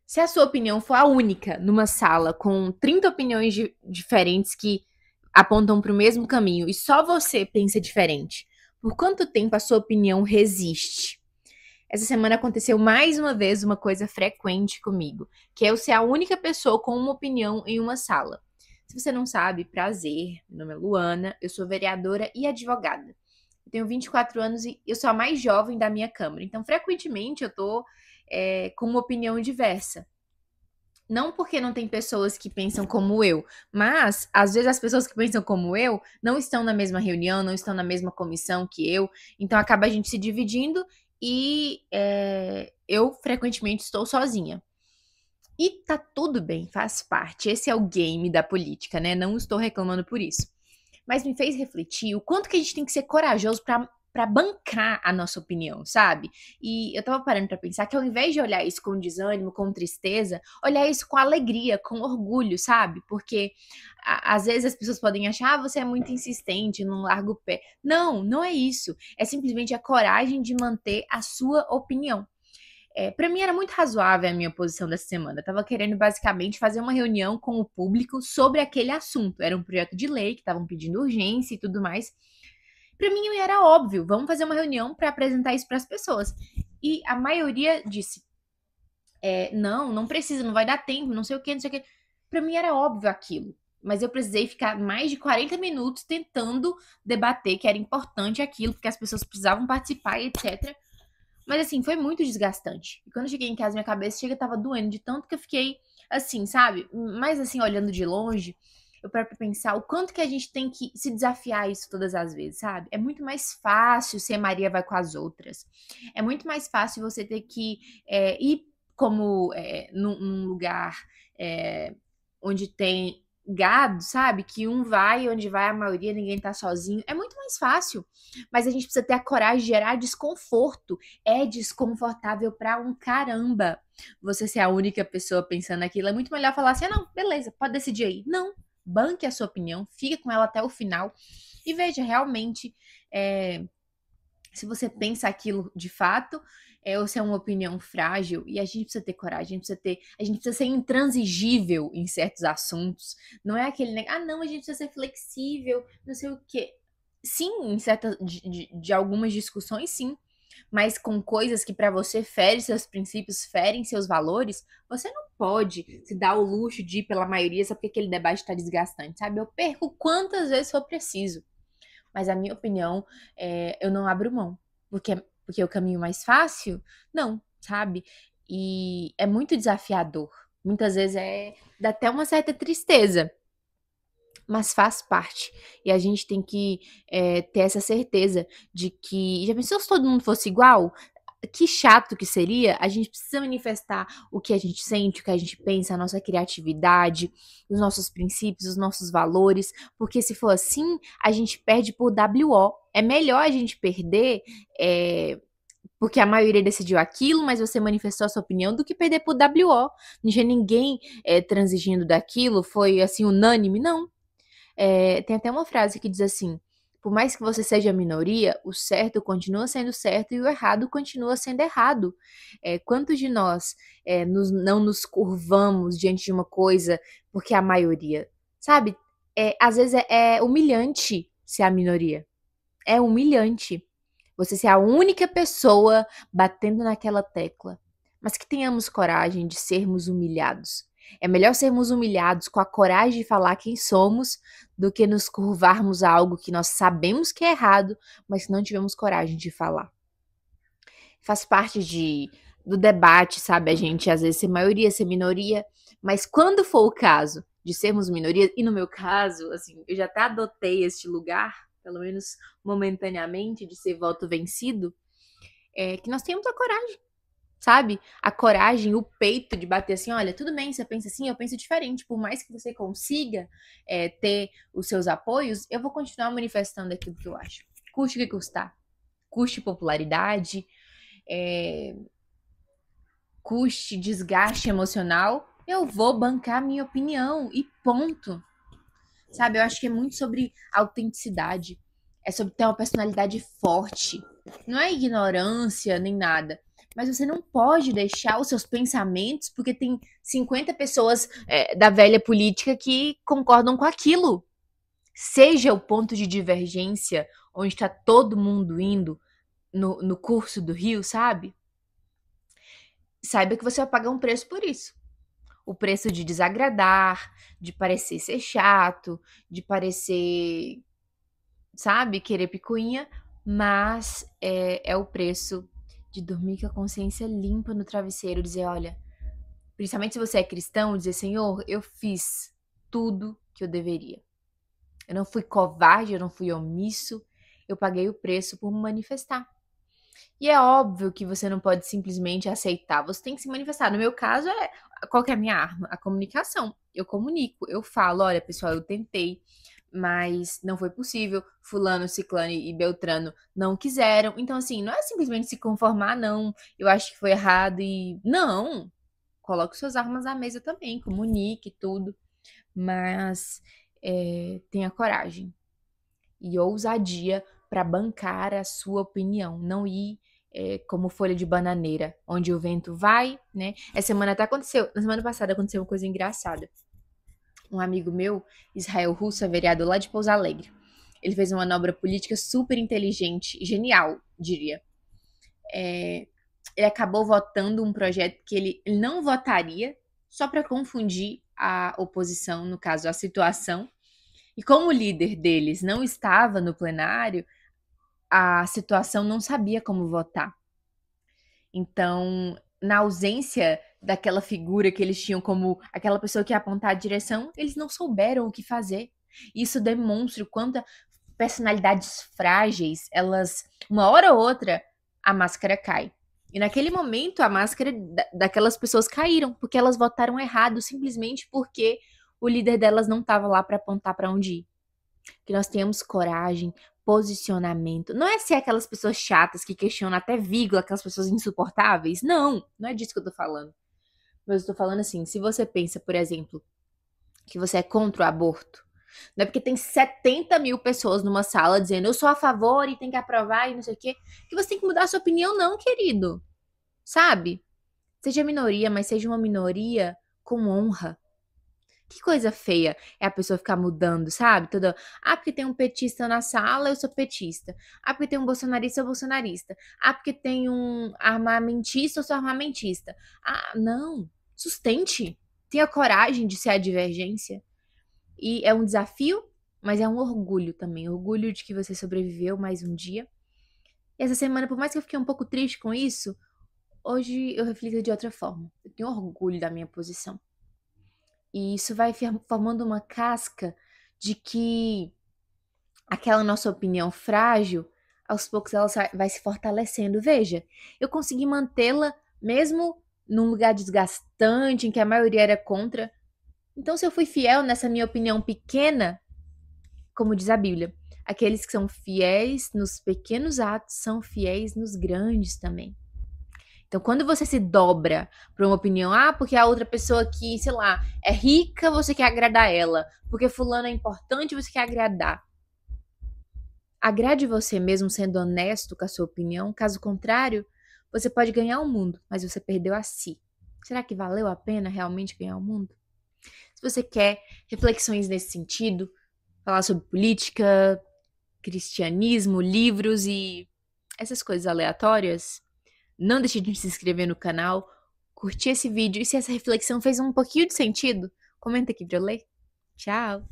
Se a sua opinião for a única numa sala com 30 opiniões diferentes que apontam para o mesmo caminho e só você pensa diferente, por quanto tempo a sua opinião resiste? Essa semana aconteceu mais uma vez uma coisa frequente comigo, que é eu ser a única pessoa com uma opinião em uma sala. Se você não sabe, prazer, meu nome é Luana, eu sou vereadora e advogada. Eu tenho 24 anos e eu sou a mais jovem da minha Câmara, então frequentemente eu tô com uma opinião diversa. Não porque não tem pessoas que pensam como eu, mas às vezes as pessoas que pensam como eu não estão na mesma reunião, não estão na mesma comissão que eu, então acaba a gente se dividindo e eu frequentemente estou sozinha. E tá tudo bem, faz parte. Esse é o game da política, né? Não estou reclamando por isso. Mas me fez refletir o quanto que a gente tem que ser corajoso pra bancar a nossa opinião, sabe? E eu tava parando pra pensar que ao invés de olhar isso com desânimo, com tristeza, olhar isso com alegria, com orgulho, sabe? Porque às vezes as pessoas podem achar, ah, você é muito insistente, não larga o pé. Não, não é isso. É simplesmente a coragem de manter a sua opinião. Para mim era muito razoável a minha posição dessa semana. Eu tava querendo basicamente fazer uma reunião com o público sobre aquele assunto. Era um projeto de lei que estavam pedindo urgência e tudo mais. Para mim era óbvio, vamos fazer uma reunião para apresentar isso para as pessoas. E a maioria disse: não, não precisa, não vai dar tempo, não sei o que, não sei o que. Para mim era óbvio aquilo. Mas eu precisei ficar mais de 40 minutos tentando debater que era importante aquilo, porque as pessoas precisavam participar e etc. Mas assim, foi muito desgastante. E quando eu cheguei em casa, minha cabeça tava doendo de tanto que eu fiquei assim, sabe? Mas assim, olhando de longe, eu paro pra pensar o quanto que a gente tem que se desafiar isso todas as vezes, sabe? É muito mais fácil ser Maria vai com as outras. É muito mais fácil você ter que ir como num lugar é, onde tem gado, sabe? Que um vai, onde vai a maioria, ninguém tá sozinho. É muito mais fácil. Mas a gente precisa ter a coragem de gerar desconforto. É desconfortável pra um caramba você ser a única pessoa pensando naquilo. É muito melhor falar assim: ah, não, beleza, pode decidir aí. Não, banque a sua opinião, fique com ela até o final e veja realmente se você pensa aquilo de fato, ou se é uma opinião frágil, e a gente precisa ter coragem, a gente precisa ser intransigível em certos assuntos. Não é aquele, ah, não, a gente precisa ser flexível, não sei o quê. Sim, em certas de algumas discussões, sim. Mas com coisas que para você ferem seus princípios, ferem seus valores, você não pode se dar o luxo de ir pela maioria só porque aquele debate está desgastante, sabe? Eu perco quantas vezes for preciso. Mas a minha opinião, eu não abro mão. Porque é o caminho mais fácil? Não, sabe? E é muito desafiador. Muitas vezes dá até uma certa tristeza, mas faz parte. E a gente tem que ter essa certeza de que. Já pensou se todo mundo fosse igual? Que chato que seria. A gente precisa manifestar o que a gente sente, o que a gente pensa, a nossa criatividade, os nossos princípios, os nossos valores, porque se for assim, a gente perde por WO. É melhor a gente perder porque a maioria decidiu aquilo, mas você manifestou a sua opinião, do que perder por WO. Não tinha ninguém transigindo daquilo, foi assim, unânime, não. Tem até uma frase que diz assim: por mais que você seja a minoria, o certo continua sendo certo e o errado continua sendo errado. Quantos de nós não nos curvamos diante de uma coisa porque é a maioria? Sabe? Às vezes é humilhante ser a minoria. É humilhante você ser a única pessoa batendo naquela tecla. Mas que tenhamos coragem de sermos humilhados. É melhor sermos humilhados com a coragem de falar quem somos do que nos curvarmos a algo que nós sabemos que é errado, mas que não tivemos coragem de falar. Faz parte do debate, sabe? A gente às vezes ser maioria, ser minoria, mas quando for o caso de sermos minoria, e no meu caso, assim, eu já até adotei este lugar, pelo menos momentaneamente, de ser voto vencido, que nós tenhamos a coragem, sabe? A coragem, o peito de bater assim, olha, tudo bem, você pensa assim, eu penso diferente. Por mais que você consiga ter os seus apoios, eu vou continuar manifestando aquilo que eu acho. Custe o que custar. Custe popularidade, é, custe desgaste emocional, eu vou bancar minha opinião e ponto. Sabe, eu acho que é muito sobre autenticidade. É sobre ter uma personalidade forte. Não é ignorância nem nada, Mas você não pode deixar os seus pensamentos, porque tem 50 pessoas da velha política que concordam com aquilo. Seja o ponto de divergência onde está todo mundo indo no curso do rio, sabe? Saiba que você vai pagar um preço por isso. O preço de desagradar, de parecer ser chato, de parecer, sabe, querer picuinha, mas é o preço de dormir com a consciência limpa no travesseiro, dizer, olha, principalmente se você é cristão, dizer, Senhor, eu fiz tudo que eu deveria. Eu não fui covarde, eu não fui omisso, eu paguei o preço por me manifestar. E é óbvio que você não pode simplesmente aceitar, você tem que se manifestar. No meu caso, qual que é a minha arma? A comunicação. Eu comunico, eu falo, olha, pessoal, eu tentei, mas não foi possível. Fulano, Ciclane e Beltrano não quiseram. Então, assim, não é simplesmente se conformar, não. Eu acho que foi errado e. Não! Coloque suas armas à mesa também, comunique tudo, mas tenha coragem e ousadia para bancar a sua opinião, não ir como folha de bananeira, onde o vento vai, né? Essa semana até aconteceu, na semana passada aconteceu uma coisa engraçada. Um amigo meu, Israel Russa, vereador lá de Pouso Alegre, ele fez uma manobra política super inteligente, genial, diria. Ele acabou votando um projeto que ele não votaria só para confundir a oposição, no caso, a situação. E como o líder deles não estava no plenário, a situação não sabia como votar. Então, na ausência daquela figura que eles tinham como aquela pessoa que ia apontar a direção, eles não souberam o que fazer. Isso demonstra o quanto personalidades frágeis, elas, uma hora ou outra, a máscara cai. E naquele momento, a máscara daquelas pessoas caíram, porque elas votaram errado, simplesmente porque o líder delas não estava lá para apontar para onde ir. Que nós tenhamos coragem, posicionamento. Não é ser aquelas pessoas chatas que questionam até vírgula, aquelas pessoas insuportáveis. Não, não é disso que eu tô falando. Mas eu tô falando assim, se você pensa, por exemplo, que você é contra o aborto, não é porque tem 70 mil pessoas numa sala dizendo eu sou a favor e tem que aprovar e não sei o quê, que você tem que mudar a sua opinião, não, querido. Sabe? Seja minoria, mas seja uma minoria com honra. Que coisa feia é a pessoa ficar mudando, sabe? Toda, porque tem um petista na sala, eu sou petista. Porque tem um bolsonarista, eu sou bolsonarista. Porque tem um armamentista, eu sou armamentista. Não. Sustente. Tenha coragem de ser a divergência. E é um desafio, mas é um orgulho também. Orgulho de que você sobreviveu mais um dia. E essa semana, por mais que eu fiquei um pouco triste com isso, hoje eu reflito de outra forma. Eu tenho orgulho da minha posição. E isso vai formando uma casca de que aquela nossa opinião frágil, aos poucos ela vai se fortalecendo. Veja, eu consegui mantê-la mesmo num lugar desgastante, em que a maioria era contra. Então, se eu fui fiel nessa minha opinião pequena, como diz a Bíblia, aqueles que são fiéis nos pequenos atos são fiéis nos grandes também. Então, quando você se dobra para uma opinião, porque a outra pessoa que, sei lá, é rica, você quer agradar ela. Porque fulano é importante, você quer agradar. Agrade você mesmo sendo honesto com a sua opinião. Caso contrário, você pode ganhar o mundo, mas você perdeu a si. Será que valeu a pena realmente ganhar o mundo? Se você quer reflexões nesse sentido, falar sobre política, cristianismo, livros e essas coisas aleatórias, não deixe de se inscrever no canal, curtir esse vídeo e se essa reflexão fez um pouquinho de sentido, comenta aqui pra eu ler. Tchau!